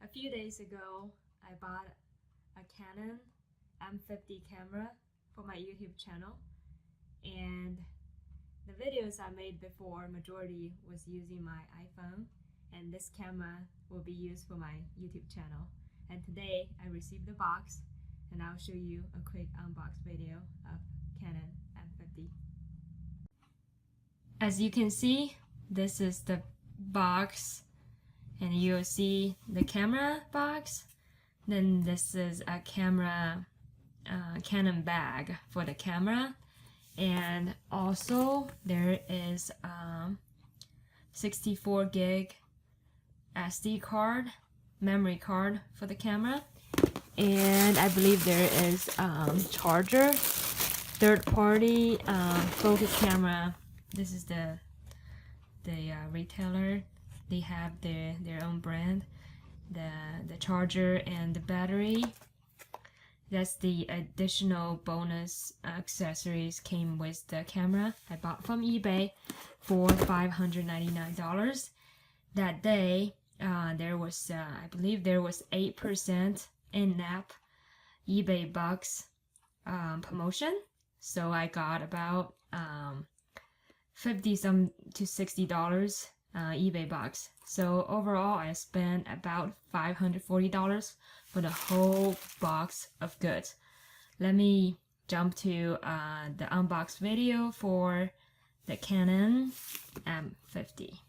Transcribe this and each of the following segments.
A few days ago, I bought a Canon M50 camera for my YouTube channel, and the videos I made before, majority was using my iPhone, and this camera will be used for my YouTube channel. And today I received the box, and I'll show you a quick unbox video of Canon M50. As you can see, this is the box, and you'll see the camera box. Then this is a camera Canon bag for the camera, and also there is 64 gig SD card, memory card for the camera, and I believe there is charger, third-party focus camera. This is the retailer. They have their own brand, the charger and the battery. That's the additional bonus accessories came with the camera. I bought from eBay for $599. That day, there was I believe there was 8% in-app eBay bucks promotion. So I got about $50 to $60 eBay bucks. So overall, I spent about $540 for the whole box of goods. Let me jump to the unbox video for the Canon M50.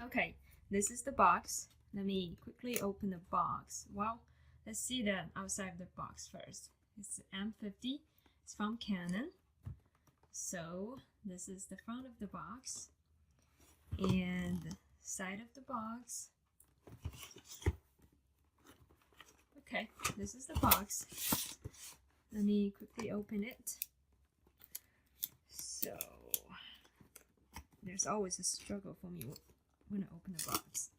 Okay, this is the box. Let me quickly open the box. Well, let's see the outside of the box first. It's the M50. It's from Canon. So this is the front of the box and the side of the box. Okay, this is the box. Let me quickly open it. So there's always a struggle for me when I open the box.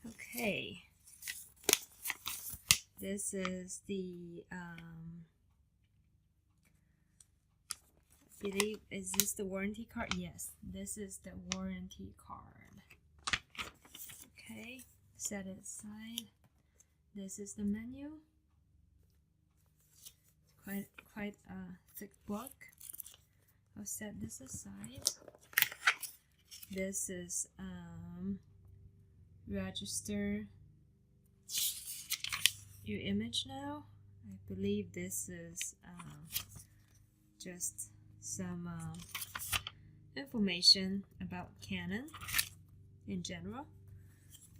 Okay, this is the I believe, is this the warranty card? Yes, this is the warranty card. Okay, set it aside. This is the menu. Quite a thick book. I'll set this aside. This is register your image now. I believe this is just some information about Canon in general.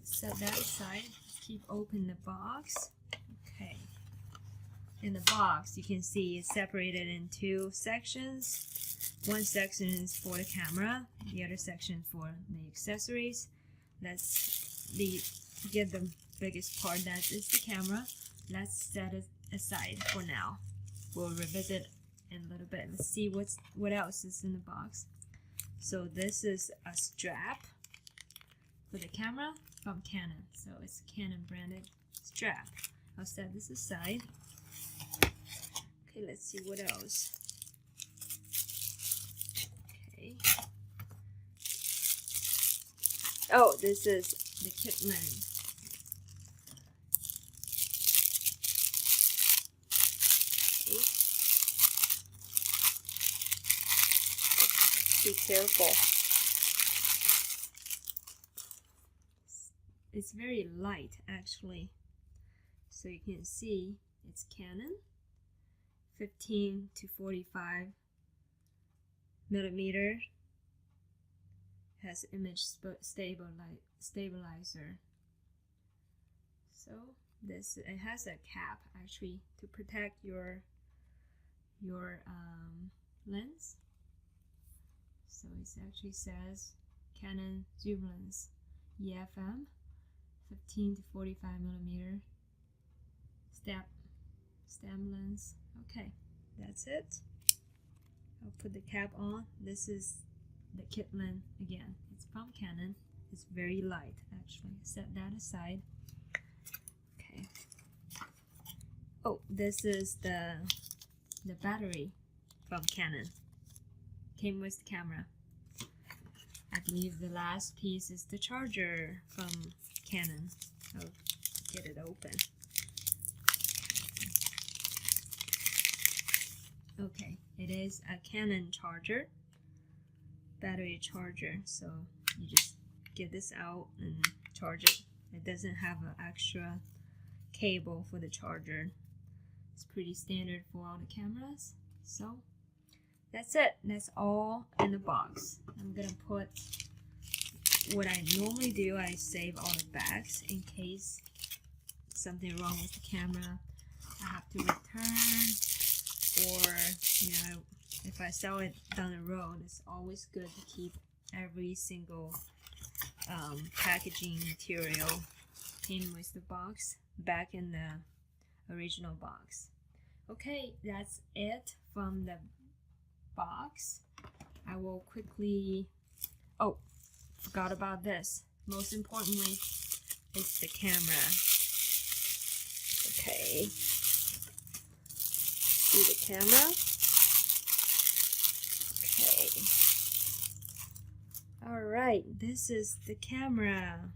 Set that aside. Keep open the box. Okay. In the box, you can see it's separated in two sections. One section is for the camera, the other section for the accessories. Let's get the biggest part, that is the camera. Let's set it aside for now. We'll revisit in a little bit. Let's see what else is in the box. So this is a strap for the camera from Canon. So it's a Canon branded strap. I'll set this aside. Okay, let's see what else. Okay. Oh, this is the kit lens. Be careful. It's very light actually. So you can see it's Canon 15 to 45 millimeter. Has image stabilizer. So it has a cap actually to protect your lens. So it actually says Canon zoom lens EFM 15 to 45 millimeter stem lens. Okay, that's it. I'll put the cap on. This is the kit lens again. It's from Canon. It's very light actually. Set that aside. Okay. Oh, this is the battery from Canon. Came with the camera. believe the last piece is the charger from Canon. I'll get it open. Okay, it is a Canon charger, battery charger. So you just get this out and charge it. It doesn't have an extra cable for the charger. It's pretty standard for all the cameras. So that's it. That's all in the box. I'm gonna put what I normally do. I save all the bags in case something wrong with the camera. I have to return, or if I sell it down the road, it's always good to keep every single packaging material came with the box back in the original box. Okay, that's it from the box. I will quickly, oh, forgot about this. Most importantly, it's the camera. Okay, see the camera? Okay. Alright, this is the camera.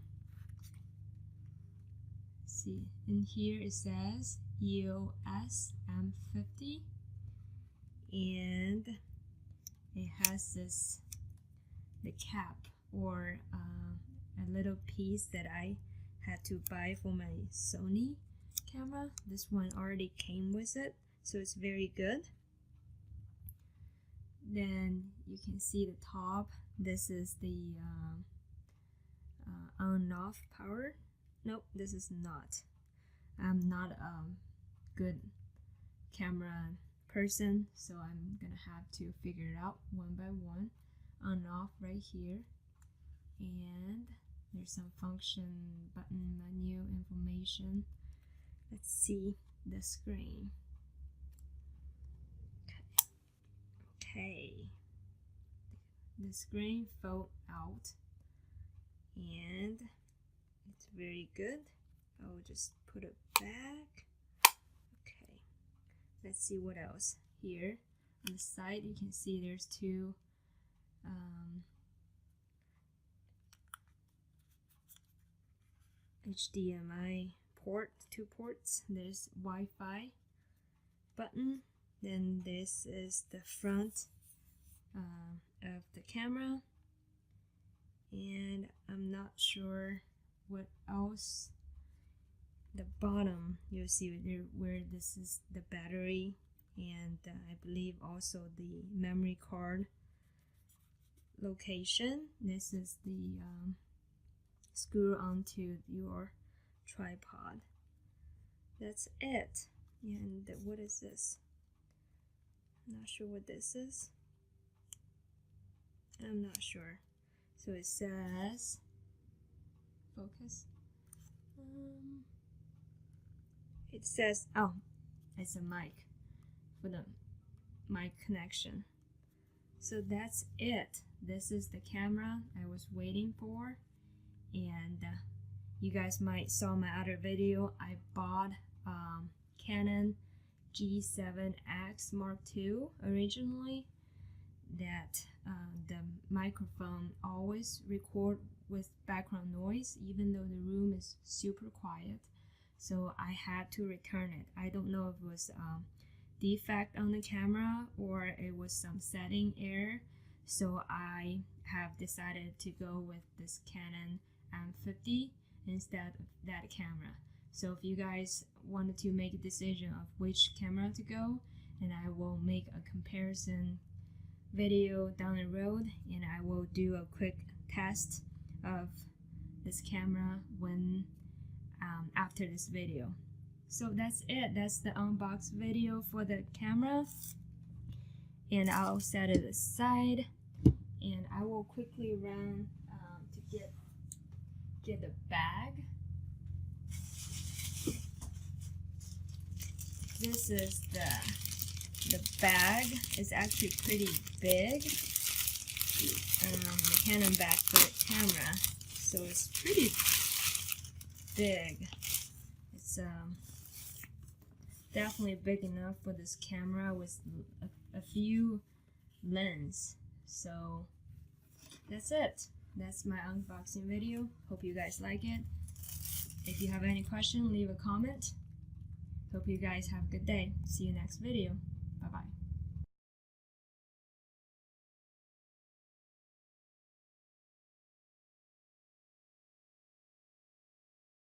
See, in here it says EOS M50, and it has the cap, or a little piece that I had to buy for my Sony camera. This one already came with it, so it's very good. Then you can see the top. This is the on and off power. Nope, this is not. I'm not a good camera person, so I'm gonna have to figure it out one by one. On and off right here, and there's some function, button, menu, information. Let's see the screen. Okay, the screen fell out, and it's very good. I'll just put it back. Okay, let's see what else. Here on the side you can see there's two HDMI port, 2 ports. There's Wi-Fi button. Then this is the front of the camera, and I'm not sure what else. The bottom, you'll see where this is the battery, and I believe also the memory card location. This is the screw onto your tripod. That's it. And what is this? Not sure what this is. I'm not sure. So it says, focus. It says, oh, it's a mic for the mic connection. So that's it. This is the camera I was waiting for, and you guys might saw my other video. I bought Canon G7X Mark II originally. That the microphone always record with background noise, even though the room is super quiet. So I had to return it. I don't know if it was defect on the camera or it was some setting error. So I have decided to go with this Canon M50 instead of that camera. So if you guys wanted to make a decision of which camera to go, and I will make a comparison video down the road, and I will do a quick test of this camera when after this video. So that's it. That's the unbox video for the camera, and I'll set it aside, and I will quickly run to get the bag. This is the bag. Is actually pretty big. The Canon bag for the camera, so it's pretty big. It's definitely big enough for this camera with a few lens. So that's it. That's my unboxing video. Hope you guys like it. If you have any question, leave a comment. Hope you guys have a good day. See you next video. Bye bye.